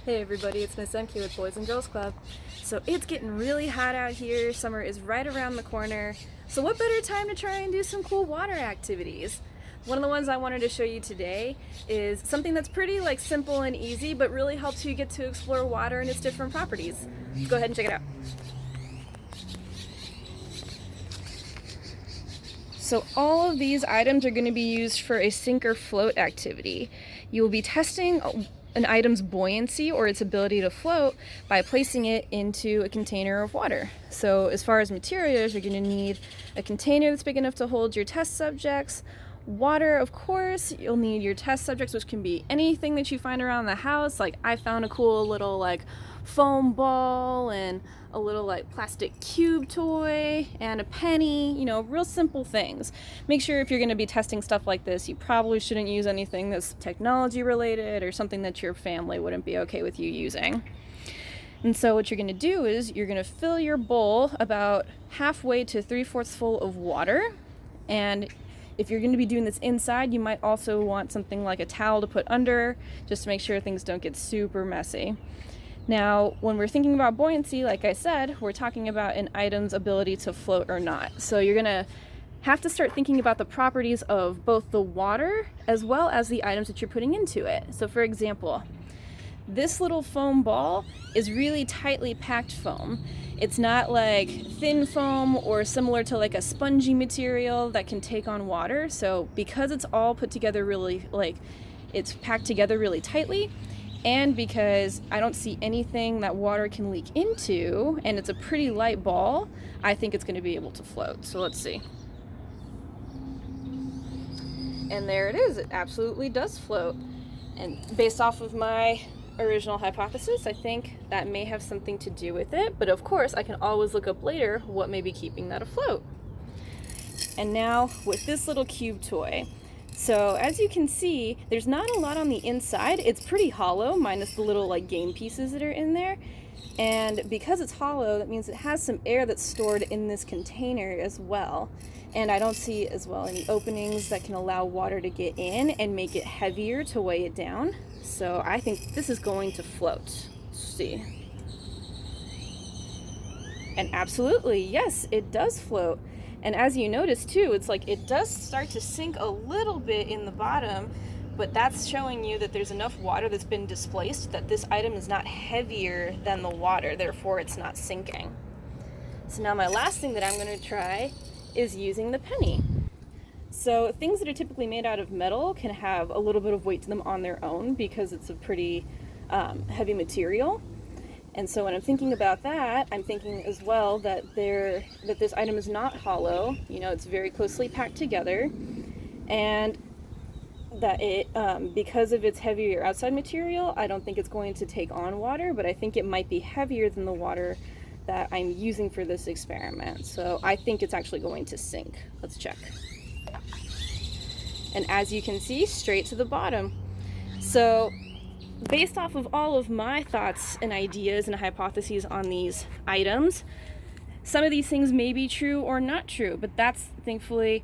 Hey everybody, it's Miss MK with Boys and Girls Club. So it's getting really hot out here, summer is right around the corner, so what better time to try and do some cool water activities? One of the ones I wanted to show you today is something that's pretty simple and easy, but really helps you get to explore water and its different properties. Let's go ahead and check it out. So all of these items are going to be used for a sink or float activity. You will be testing an item's buoyancy or its ability to float by placing it into a container of water. So as far as materials, you're going to need a container that's big enough to hold your test subjects, water, of course. You'll need your test subjects, which can be anything that you find around the house. Like I found a cool little foam ball and a little plastic cube toy and a penny, real simple things. Make sure if you're going to be testing stuff like this, you probably shouldn't use anything that's technology related or something that your family wouldn't be okay with you using. And so what you're going to do is you're going to fill your bowl about halfway to 3/4 full of water. And if you're going to be doing this inside, you might also want something like a towel to put under, just to make sure things don't get super messy. Now, when we're thinking about buoyancy, like I said, we're talking about an item's ability to float or not. So you're going to have to start thinking about the properties of both the water as well as the items that you're putting into it. So for example, this little foam ball is really tightly packed foam. It's not like thin foam or similar to a spongy material that can take on water. So because it's all put together really, it's packed together really tightly, and because I don't see anything that water can leak into, and it's a pretty light ball, I think it's going to be able to float. So let's see. And there it is. It absolutely does float. And based off of my original hypothesis, I think that may have something to do with it, but of course I can always look up later what may be keeping that afloat. And now with this little cube toy, so as you can see, there's not a lot on the inside. It's pretty hollow, minus the little game pieces that are in there. And because it's hollow, that means it has some air that's stored in this container as well. And I don't see as well any openings that can allow water to get in and make it heavier to weigh it down. So I think this is going to float. Let's see. And absolutely, yes, it does float. And as you notice too, it's it does start to sink a little bit in the bottom, but that's showing you that there's enough water that's been displaced that this item is not heavier than the water, therefore it's not sinking. So now my last thing that I'm going to try is using the penny. So things that are typically made out of metal can have a little bit of weight to them on their own because it's a pretty heavy material. And so when I'm thinking about that, I'm thinking as well that this item is not hollow. It's very closely packed together, and that it, because of its heavier outside material, I don't think it's going to take on water, but I think it might be heavier than the water that I'm using for this experiment. So I think it's actually going to sink. Let's check. And as you can see, straight to the bottom. So based off of all of my thoughts and ideas and hypotheses on these items, some of these things may be true or not true, but that's thankfully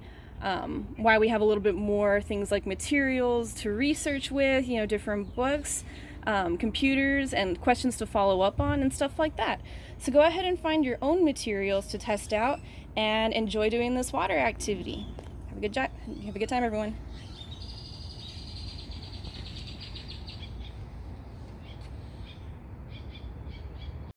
why we have a little bit more things like materials to research with, different books, computers, and questions to follow up on and stuff like that. So go ahead and find your own materials to test out and enjoy doing this water activity. Have a good time, everyone.